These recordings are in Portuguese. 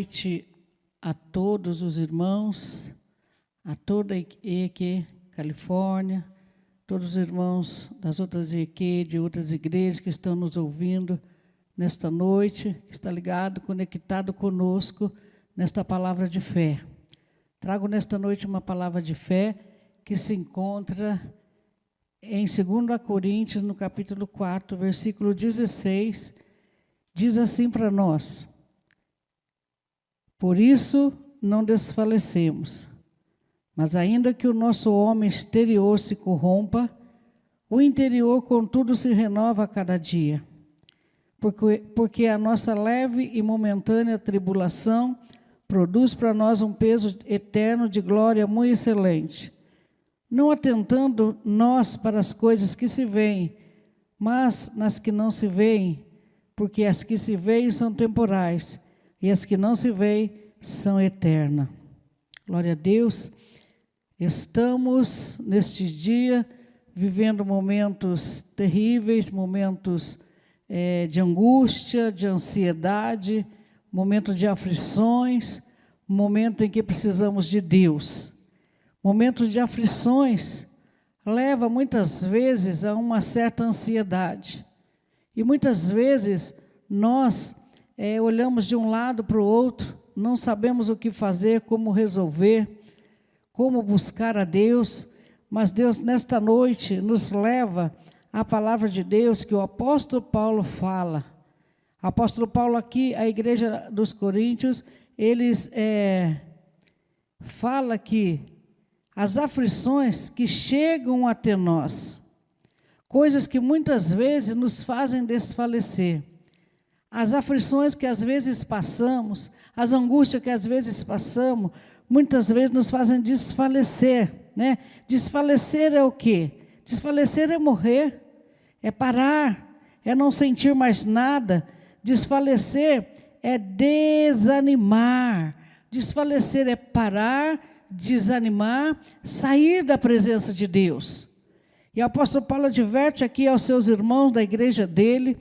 noite a todos os irmãos, a toda a EQ Califórnia, todos os irmãos das outras EQ, de outras igrejas que estão nos ouvindo nesta noite, que está ligado, conectado conosco nesta palavra de fé. Trago nesta noite uma palavra de fé que se encontra em 2 Coríntios, no capítulo 4, versículo 16, diz assim para nós: por isso não desfalecemos, mas ainda que o nosso homem exterior se corrompa, o interior, contudo, se renova a cada dia. Porque a nossa leve e momentânea tribulação produz para nós um peso eterno de glória muito excelente, não atentando nós para as coisas que se veem, mas nas que não se veem, porque as que se veem são temporais, e as que não se veem são eternas. Glória a Deus. Estamos, neste dia, vivendo momentos terríveis, momentos de angústia, de ansiedade, momento de aflições, momento em que precisamos de Deus. Momentos de aflições leva muitas vezes a uma certa ansiedade. E muitas vezes nós olhamos de um lado para o outro, não sabemos o que fazer, como resolver, como buscar a Deus, mas Deus nesta noite nos leva à palavra de Deus que o apóstolo Paulo fala. O apóstolo Paulo aqui, a igreja dos Coríntios, eles fala que as aflições que chegam até nós, coisas que muitas vezes nos fazem desfalecer, as aflições que às vezes passamos, as angústias que às vezes passamos, muitas vezes nos fazem desfalecer, né? Desfalecer é o quê? Desfalecer é morrer, é parar, é não sentir mais nada. Desfalecer é desanimar, desfalecer é parar, desanimar, sair da presença de Deus. E o apóstolo Paulo adverte aqui aos seus irmãos da igreja dele,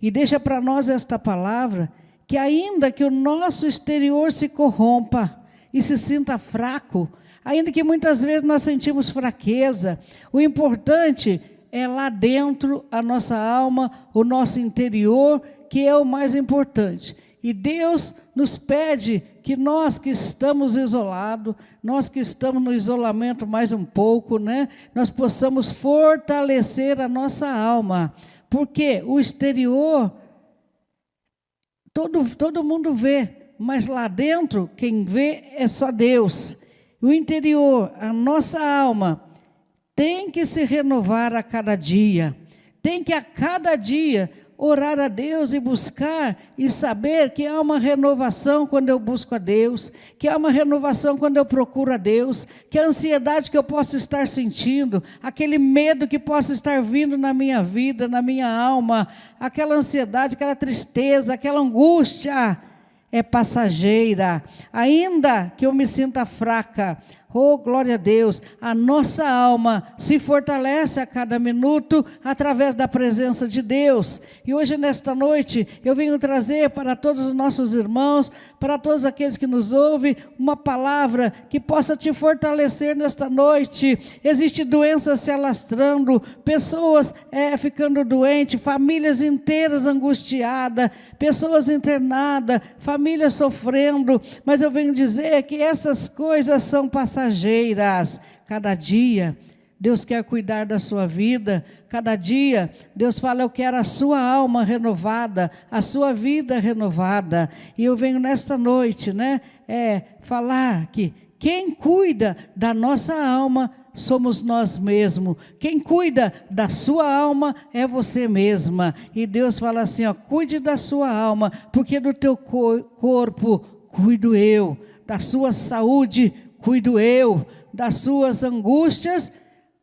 e deixa para nós esta palavra, que ainda que o nosso exterior se corrompa e se sinta fraco, ainda que muitas vezes nós sentimos fraqueza, o importante é lá dentro a nossa alma, o nosso interior, que é o mais importante. E Deus nos pede que nós que estamos isolados, nós que estamos no isolamento mais um pouco, né, nós possamos fortalecer a nossa alma. Porque o exterior, todo mundo vê, mas lá dentro, quem vê é só Deus. O interior, a nossa alma, tem que se renovar a cada dia. Tem que a cada dia orar a Deus e buscar e saber que há uma renovação quando eu busco a Deus, que há uma renovação quando eu procuro a Deus, que a ansiedade que eu posso estar sentindo, aquele medo que possa estar vindo na minha vida, na minha alma, aquela ansiedade, aquela tristeza, aquela angústia, é passageira. Ainda que eu me sinta fraca, oh, glória a Deus, a nossa alma se fortalece a cada minuto através da presença de Deus. E hoje, nesta noite, eu venho trazer para todos os nossos irmãos, para todos aqueles que nos ouvem, uma palavra que possa te fortalecer nesta noite. Existem doenças se alastrando, pessoas ficando doentes, famílias inteiras angustiadas, pessoas internadas, famílias sofrendo, mas eu venho dizer que essas coisas são passageiras. Cada dia Deus quer cuidar da sua vida, cada dia Deus fala: eu quero a sua alma renovada, a sua vida renovada. E eu venho nesta noite, né, falar que quem cuida da nossa alma somos nós mesmos. Quem cuida da sua alma é você mesma. E Deus fala assim, ó, cuide da sua alma, porque do teu corpo cuido eu, da sua saúde cuido eu, das suas angústias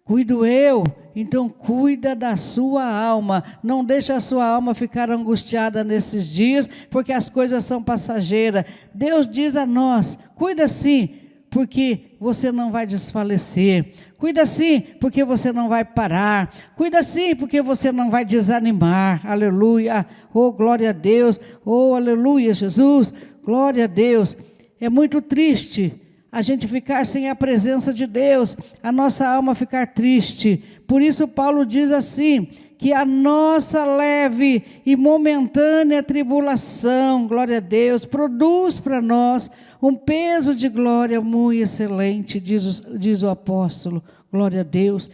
cuido eu. Então cuida da sua alma, não deixa a sua alma ficar angustiada nesses dias, porque as coisas são passageiras. Deus diz a nós, cuida sim, porque você não vai desfalecer. Cuida sim, porque você não vai parar. Cuida sim, porque você não vai desanimar. Aleluia. Oh, glória a Deus. Oh, aleluia, Jesus. Glória a Deus. É muito triste a gente ficar sem a presença de Deus, a nossa alma ficar triste. Por isso Paulo diz assim, que a nossa leve e momentânea tribulação, glória a Deus, produz para nós um peso de glória muito excelente, diz o apóstolo, glória a Deus.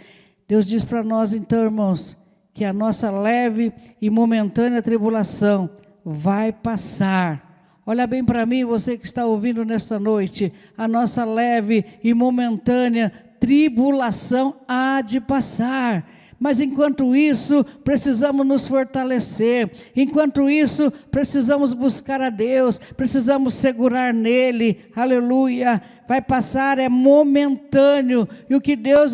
Deus diz para nós então, irmãos, que a nossa leve e momentânea tribulação vai passar. Olha bem para mim, você que está ouvindo nesta noite, a nossa leve e momentânea tribulação há de passar. Mas enquanto isso, precisamos nos fortalecer. Enquanto isso, precisamos buscar a Deus, precisamos segurar nele. Aleluia! Vai passar, é momentâneo. E o que Deus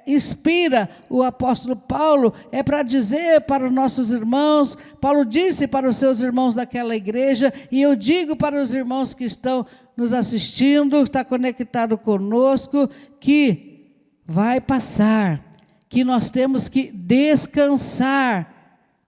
inspira o apóstolo Paulo é para dizer para os nossos irmãos. Paulo disse para os seus irmãos daquela igreja, e eu digo para os irmãos que estão nos assistindo, está conectado conosco, que vai passar. Que nós temos que descansar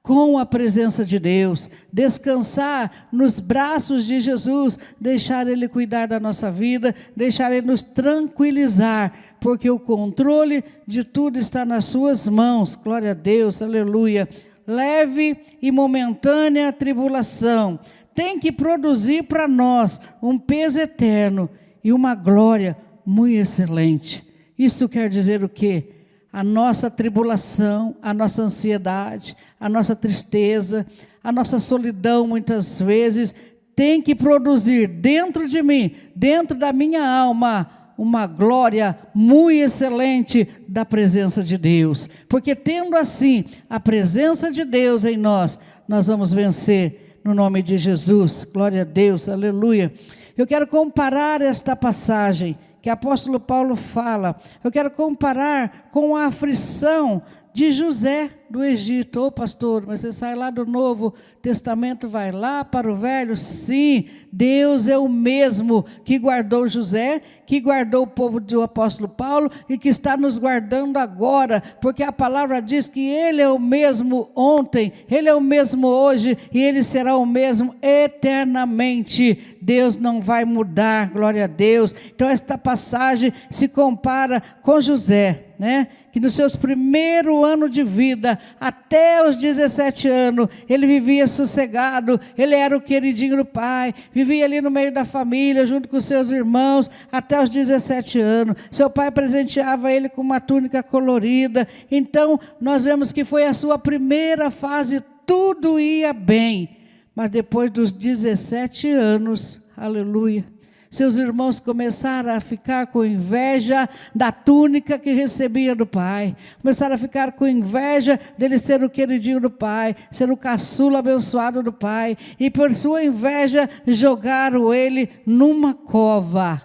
com a presença de Deus, descansar nos braços de Jesus, deixar Ele cuidar da nossa vida, deixar Ele nos tranquilizar, porque o controle de tudo está nas suas mãos, glória a Deus, aleluia. Leve e momentânea tribulação tem que produzir para nós um peso eterno e uma glória muito excelente. Isso quer dizer o quê? A nossa tribulação, a nossa ansiedade, a nossa tristeza, a nossa solidão muitas vezes tem que produzir dentro de mim, dentro da minha alma, uma glória muito excelente da presença de Deus. Porque tendo assim a presença de Deus em nós, nós vamos vencer no nome de Jesus. Glória a Deus, aleluia. Eu quero comparar esta passagem que o apóstolo Paulo fala, eu quero comparar com a aflição de José do Egito. Ô pastor, mas você sai lá do Novo Testamento, vai lá para o Velho? Sim, Deus é o mesmo que guardou José, que guardou o povo do apóstolo Paulo e que está nos guardando agora, porque a palavra diz que Ele é o mesmo ontem, Ele é o mesmo hoje e Ele será o mesmo eternamente. Deus não vai mudar, glória a Deus. Então esta passagem se compara com José, né? Que nos seus primeiros anos de vida, até os 17 anos, ele vivia sossegado, ele era o queridinho do pai, vivia ali no meio da família, junto com seus irmãos, até os 17 anos. Seu pai presenteava ele com uma túnica colorida. Então, nós vemos que foi a sua primeira fase, tudo ia bem. Mas depois dos 17 anos, aleluia, seus irmãos começaram a ficar com inveja da túnica que recebia do pai. Começaram a ficar com inveja dele ser o queridinho do pai, ser o caçula abençoado do pai. E por sua inveja jogaram ele numa cova.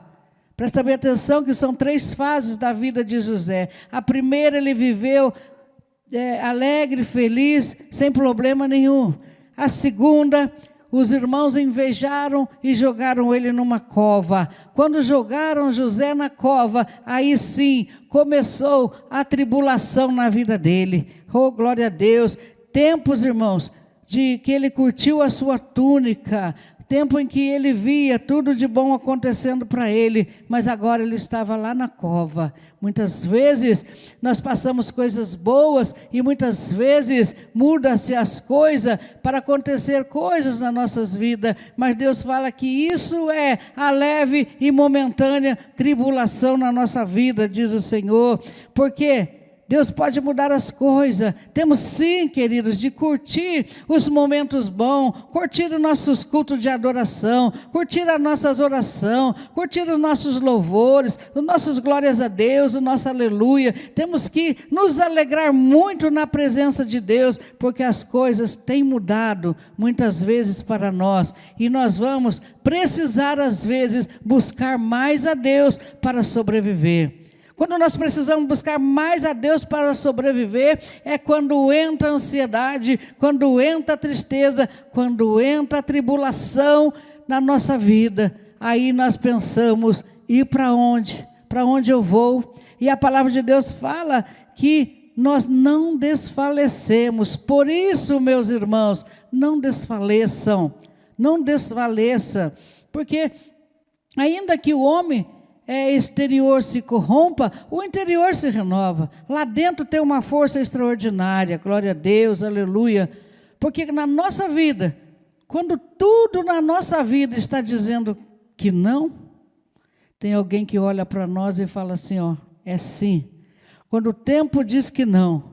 Presta bem atenção que são 3 fases da vida de José. A primeira ele viveu alegre, feliz, sem problema nenhum. A segunda, os irmãos invejaram e jogaram ele numa cova. Quando jogaram José na cova, aí sim começou a tribulação na vida dele. Oh, glória a Deus. Tempos, irmãos, de que ele curtiu a sua túnica, tempo em que ele via tudo de bom acontecendo para ele, mas agora ele estava lá na cova. Muitas vezes nós passamos coisas boas e muitas vezes muda-se as coisas para acontecer coisas nas nossas vidas, mas Deus fala que isso é a leve e momentânea tribulação na nossa vida, diz o Senhor, porque Deus pode mudar as coisas. Temos sim, queridos, de curtir os momentos bons, curtir os nossos cultos de adoração, curtir as nossas orações, curtir os nossos louvores, os nossos glórias a Deus, o nosso aleluia. Temos que nos alegrar muito na presença de Deus, porque as coisas têm mudado muitas vezes para nós. E nós vamos precisar, às vezes, buscar mais a Deus para sobreviver. Quando nós precisamos buscar mais a Deus para sobreviver, é quando entra a ansiedade, quando entra a tristeza, quando entra a tribulação na nossa vida. Aí nós pensamos, ir para onde? Para onde eu vou? E a palavra de Deus fala que nós não desfalecemos. Por isso, meus irmãos, não desfaleçam. não desfaleça, porque ainda que o homem exterior se corrompa, o interior se renova. Lá dentro tem uma força extraordinária, glória a Deus, aleluia. Porque na nossa vida, quando tudo na nossa vida está dizendo que não, tem alguém que olha para nós e fala assim, ó, é sim. Quando o tempo diz que não,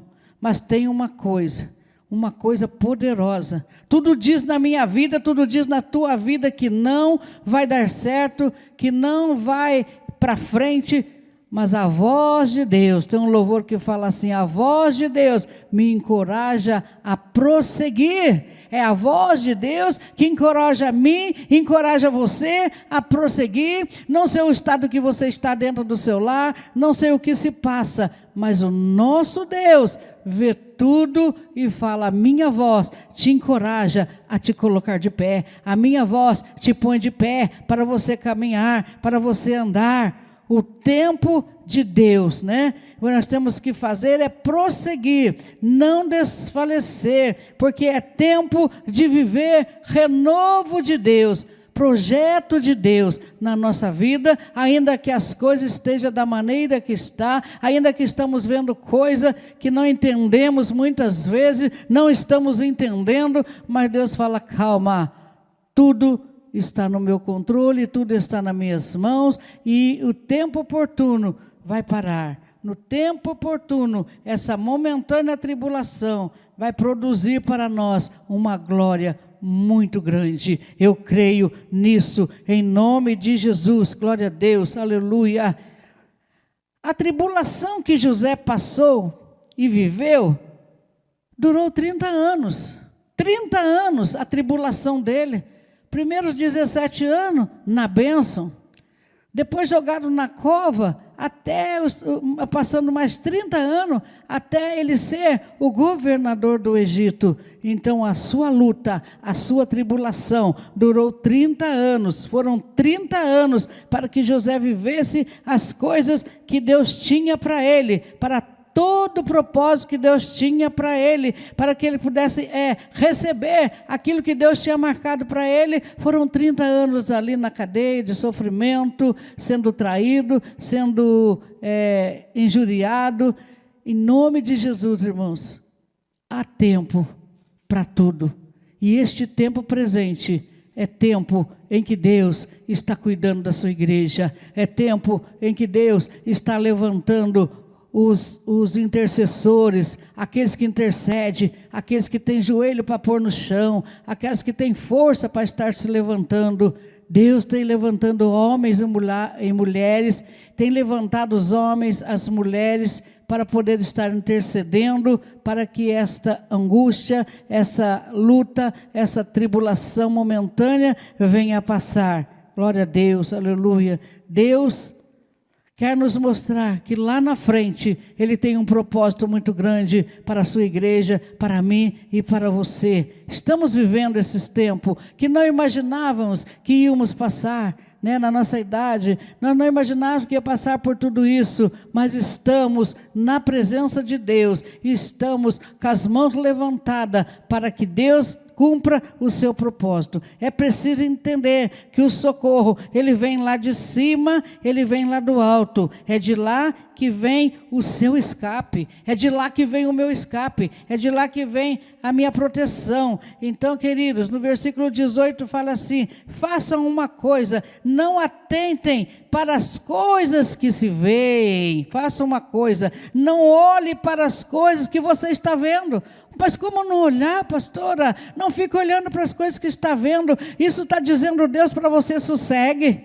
mas tem uma coisa poderosa. Tudo diz na minha vida, tudo diz na tua vida que não vai dar certo, que não vai para frente, mas a voz de Deus, tem um louvor que fala assim, a voz de Deus me encoraja a prosseguir. É a voz de Deus que encoraja a mim, encoraja você a prosseguir. Não sei o estado que você está dentro do seu lar, não sei o que se passa, mas o nosso Deus vê tudo e fala, a minha voz te encoraja a te colocar de pé, a minha voz te põe de pé para você caminhar, para você andar. O tempo de Deus, né? O que nós temos que fazer é prosseguir, não desfalecer, porque é tempo de viver renovo de Deus, projeto de Deus na nossa vida, ainda que as coisas estejam da maneira que está, ainda que estamos vendo coisa que não entendemos muitas vezes, não estamos entendendo, mas Deus fala, calma, tudo está no meu controle, tudo está nas minhas mãos, e o tempo oportuno vai parar. No tempo oportuno, essa momentânea tribulação vai produzir para nós uma glória muito grande. Eu creio nisso, em nome de Jesus. Glória a Deus, aleluia. A tribulação que José passou e viveu durou 30 anos. 30 anos a tribulação dele. Primeiros 17 anos na bênção, depois jogado na cova, passando mais 30 anos, até ele ser o governador do Egito. Então a sua luta, a sua tribulação durou 30 anos, foram 30 anos para que José vivesse as coisas que Deus tinha para ele, para todo o propósito que Deus tinha para ele, para que ele pudesse receber aquilo que Deus tinha marcado para ele. Foram 30 anos ali na cadeia de sofrimento, sendo traído, sendo injuriado. Em nome de Jesus, irmãos, há tempo para tudo. E este tempo presente é tempo em que Deus está cuidando da sua igreja, é tempo em que Deus está levantando os intercessores, aqueles que intercedem, aqueles que têm joelho para pôr no chão, aqueles que têm força para estar se levantando. Deus tem levantando homens e mulheres, tem levantado os homens, as mulheres, para poder estar intercedendo, para que esta angústia, essa luta, essa tribulação momentânea venha a passar. Glória a Deus, aleluia. Deus quer nos mostrar que lá na frente Ele tem um propósito muito grande para a sua igreja, para mim e para você. Estamos vivendo esses tempos que não imaginávamos que íamos passar, né, na nossa idade. Nós não imaginávamos que ia passar por tudo isso, mas estamos na presença de Deus, estamos com as mãos levantadas para que Deus cumpra o seu propósito. É preciso entender que o socorro, ele vem lá de cima, ele vem lá do alto. É de lá que vem o seu escape, é de lá que vem o meu escape, é de lá que vem a minha proteção. Então, queridos, no versículo 18 fala assim: façam uma coisa, não atentem para as coisas que se veem. Façam uma coisa, não olhe para as coisas que você está vendo. Mas como não olhar, pastora? Não fique olhando para as coisas que está vendo. Isso está dizendo Deus para você: sossegue,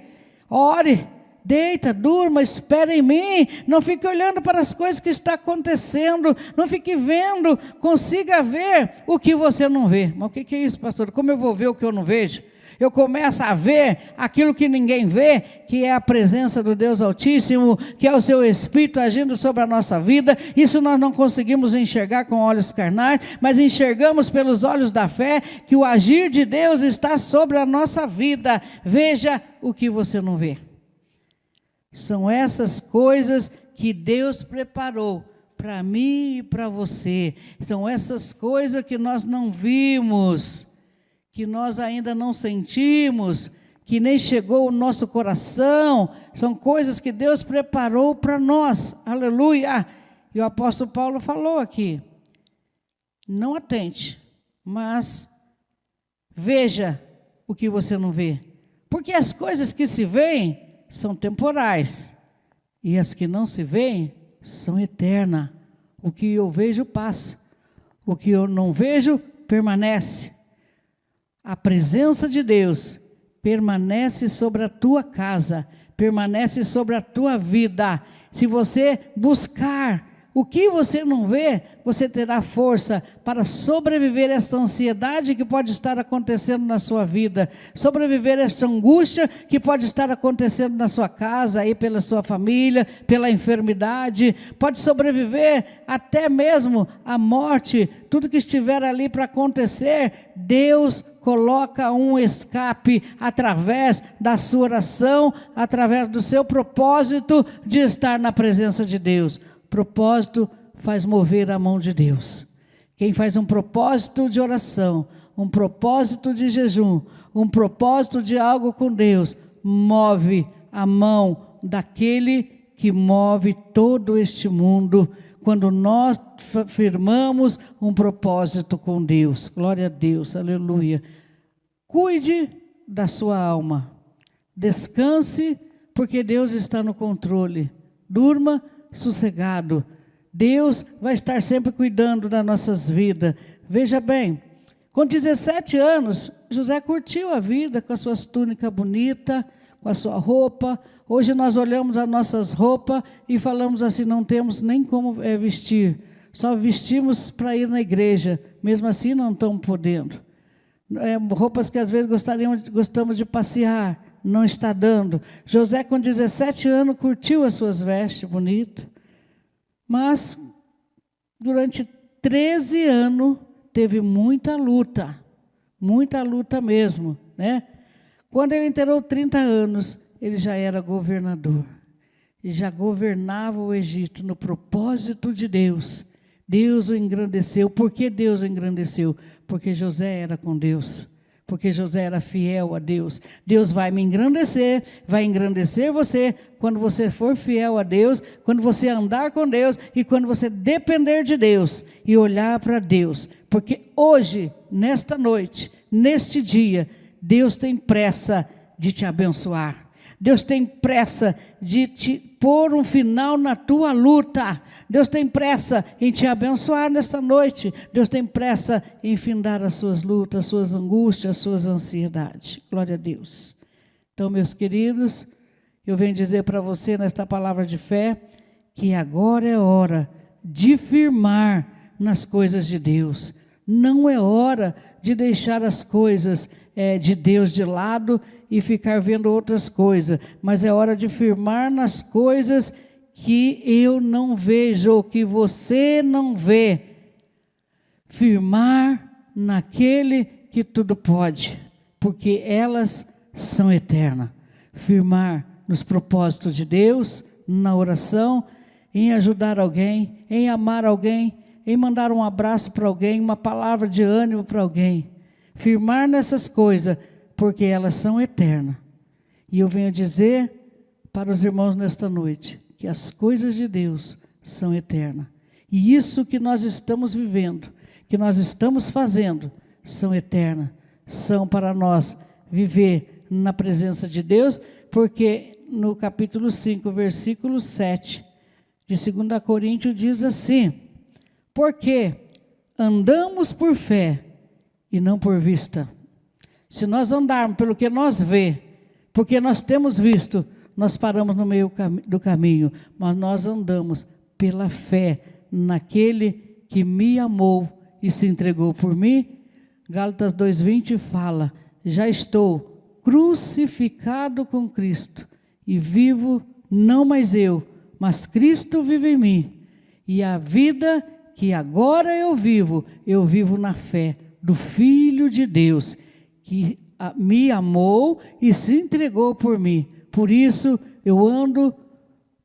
ore, deita, durma, espere em mim. Não fique olhando para as coisas que está acontecendo. Não fique vendo, consiga ver o que você não vê. Mas o que é isso, pastor? Como eu vou ver o que eu não vejo? Eu começo a ver aquilo que ninguém vê, que é a presença do Deus Altíssimo, que é o seu Espírito agindo sobre a nossa vida. Isso nós não conseguimos enxergar com olhos carnais, mas enxergamos pelos olhos da fé, que o agir de Deus está sobre a nossa vida. Veja o que você não vê. São essas coisas que Deus preparou para mim e para você. São essas coisas que nós não vimos, que nós ainda não sentimos, que nem chegou ao nosso coração, são coisas que Deus preparou para nós, aleluia. E o apóstolo Paulo falou aqui, não atente, mas veja o que você não vê, porque as coisas que se veem são temporais, e as que não se veem são eternas. O que eu vejo passa, o que eu não vejo permanece. A presença de Deus permanece sobre a tua casa, permanece sobre a tua vida. Se você buscar o que você não vê, você terá força para sobreviver a esta ansiedade que pode estar acontecendo na sua vida, sobreviver a esta angústia que pode estar acontecendo na sua casa, aí pela sua família, pela enfermidade, pode sobreviver até mesmo a morte, tudo que estiver ali para acontecer. Deus coloca um escape através da sua oração, através do seu propósito de estar na presença de Deus. Propósito faz mover a mão de Deus. Quem faz um propósito de oração, um propósito de jejum, um propósito de algo com Deus, move a mão daquele que move todo este mundo, quando nós firmamos um propósito com Deus. Glória a Deus, aleluia. Cuide da sua alma, descanse, porque Deus está no controle. Durma sossegado. Deus vai estar sempre cuidando das nossas vidas. Veja bem, com 17 anos, José curtiu a vida com as suas túnicas bonitas, com a sua roupa. Hoje nós olhamos as nossas roupas e falamos assim, não temos nem como vestir. Só vestimos para ir na igreja. Mesmo assim não estamos podendo. Roupas que às vezes gostamos de passear, não está dando. José, com 17 anos, curtiu as suas vestes bonitas, mas durante 13 anos teve muita luta mesmo, né? Quando ele inteirou 30 anos, ele já era governador, e já governava o Egito no propósito de Deus. Deus o engrandeceu. Por que Deus o engrandeceu? Porque José era com Deus. Porque José era fiel a Deus. Deus vai me engrandecer, vai engrandecer você, quando você for fiel a Deus, quando você andar com Deus, e quando você depender de Deus, e olhar para Deus. Porque hoje, nesta noite, neste dia, Deus tem pressa de te abençoar. Deus tem pressa de te pôr um final na tua luta. Deus tem pressa em te abençoar nesta noite. Deus tem pressa em findar as suas lutas, as suas angústias, as suas ansiedades. Glória a Deus. Então, meus queridos, eu venho dizer para você nesta palavra de fé, que agora é hora de firmar nas coisas de Deus. Não é hora de deixar as coisas de Deus de lado e ficar vendo outras coisas, mas é hora de firmar nas coisas que eu não vejo, que você não vê. Firmar naquele que tudo pode, porque elas são eternas. Firmar nos propósitos de Deus, na oração, em ajudar alguém, em amar alguém, em mandar um abraço para alguém, uma palavra de ânimo para alguém. Firmar nessas coisas, porque elas são eternas. E eu venho dizer para os irmãos nesta noite, que as coisas de Deus são eternas. E isso que nós estamos vivendo, que nós estamos fazendo, são eternas. São para nós viver na presença de Deus, porque no capítulo 5, versículo 7, de 2 Coríntios, diz assim: porque andamos por fé e não por vista. Se nós andarmos pelo que nós vê, porque nós temos visto, nós paramos no meio do caminho, mas nós andamos pela fé naquele que me amou e se entregou por mim. Gálatas 2:20 fala: já estou crucificado com Cristo, e vivo não mais eu, mas Cristo vive em mim. E a vida que agora eu vivo na fé do Filho de Deus, que me amou e se entregou por mim. Por isso eu ando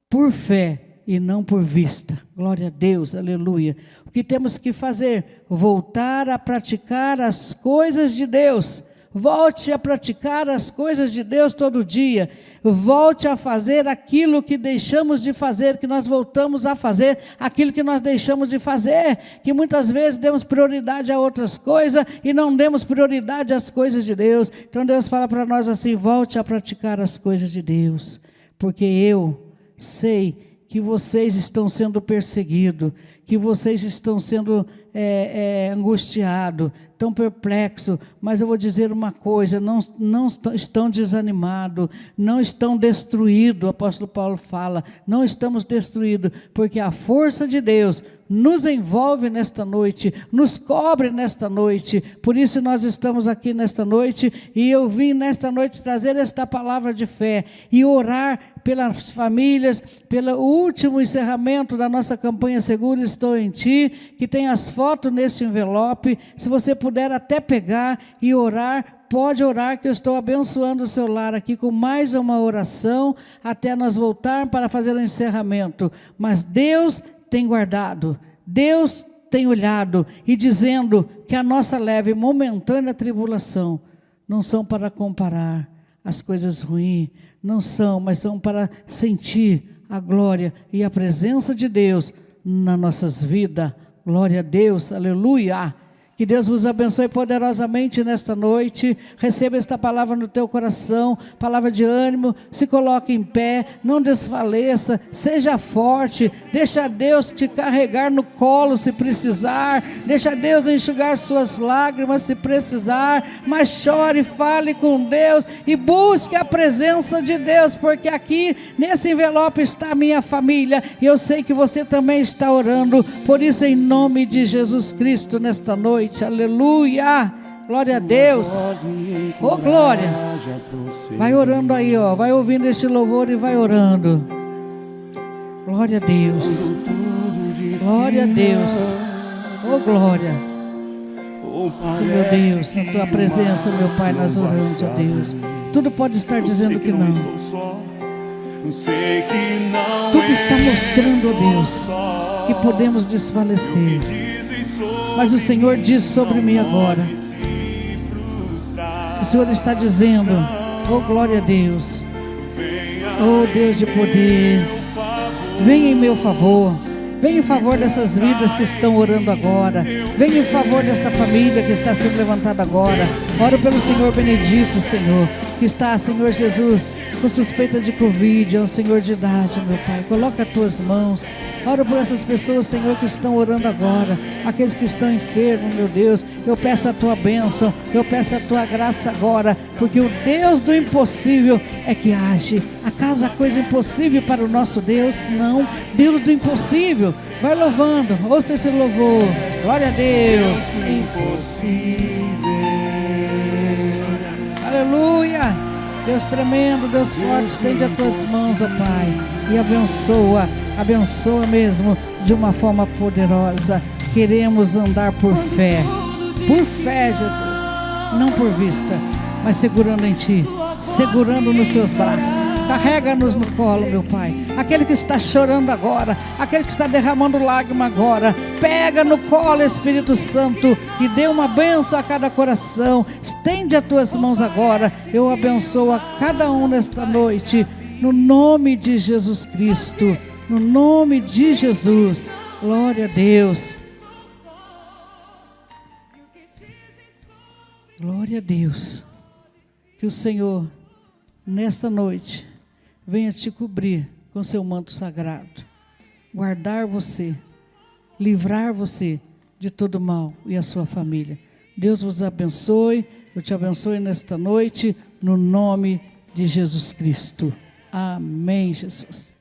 por fé e não por vista. Glória a Deus, aleluia. O que temos que fazer? Voltar a praticar as coisas de Deus. Volte a praticar as coisas de Deus todo dia. Volte a fazer aquilo que deixamos de fazer, que nós voltamos a fazer aquilo que nós deixamos de fazer, que muitas vezes demos prioridade a outras coisas e não demos prioridade às coisas de Deus. Então Deus fala para nós assim: volte a praticar as coisas de Deus, porque eu sei que vocês estão sendo perseguidos, que vocês estão sendo angustiados, tão perplexos, mas eu vou dizer uma coisa: não estão desanimados, não estão destruídos. O apóstolo Paulo fala, não estamos destruídos, porque a força de Deus nos envolve nesta noite, nos cobre nesta noite. Por isso nós estamos aqui nesta noite, e eu vim nesta noite trazer esta palavra de fé e orar pelas famílias, pelo último encerramento da nossa campanha Seguro Estou em Ti, que tem as fotos nesse envelope. Se você puder até pegar e orar, pode orar, que eu estou abençoando o seu lar aqui com mais uma oração, até nós voltar para fazer o encerramento. Mas Deus tem guardado, Deus tem olhado e dizendo que a nossa leve e momentânea tribulação não são para comparar as coisas ruins, não são, mas são para sentir a glória e a presença de Deus nas nossas vidas. Glória a Deus, aleluia. Que Deus vos abençoe poderosamente nesta noite. Receba esta palavra no teu coração, palavra de ânimo. Se coloque em pé, não desfaleça, seja forte. Deixa Deus te carregar no colo se precisar. Deixa Deus enxugar suas lágrimas se precisar. Mas chore, fale com Deus e busque a presença de Deus, porque aqui nesse envelope está a minha família, e eu sei que você também está orando. Por isso, em nome de Jesus Cristo, nesta noite, aleluia, glória a Deus, oh glória, vai orando aí, ó, vai ouvindo este louvor e vai orando. Glória a Deus, glória a Deus, oh glória. Sim, meu Deus, na tua presença, meu Pai, nós oramos, ó Deus. Tudo pode estar dizendo que não, tudo está mostrando, ó Deus, que podemos desfalecer, mas o Senhor diz sobre mim agora. O Senhor está dizendo: oh glória a Deus, oh Deus de poder, venha em meu favor, venha em favor dessas vidas que estão orando agora, venha em favor desta família que está sendo levantada agora. Oro pelo Senhor Benedito, Senhor, que está, Senhor Jesus, com suspeita de Covid, é um Senhor de idade, meu Pai. Coloca as tuas mãos. Oro por essas pessoas, Senhor, que estão orando agora, aqueles que estão enfermos, meu Deus. Eu peço a tua bênção, eu peço a tua graça agora, porque o Deus do impossível é que age. Acaso há coisa impossível para o nosso Deus? Não, Deus do impossível. Vai louvando, ouça esse louvor. Glória a Deus. Impossível. Aleluia. Deus tremendo, Deus forte, estende as tuas mãos, ó Pai, e abençoa mesmo de uma forma poderosa. Queremos andar por fé, Jesus, não por vista, mas segurando em Ti, segurando nos Seus braços. Carrega-nos no colo, meu Pai. Aquele que está chorando agora, aquele que está derramando lágrima agora, pega no colo, Espírito Santo, e dê uma bênção a cada coração. Estende as tuas mãos agora. Eu abençoo a cada um nesta noite, no nome de Jesus Cristo, no nome de Jesus. Glória a Deus. Glória a Deus. Que o Senhor, nesta noite, venha te cobrir com seu manto sagrado, guardar você, livrar você de todo mal e a sua família. Deus vos abençoe, eu te abençoe nesta noite, no nome de Jesus Cristo. Amém, Jesus.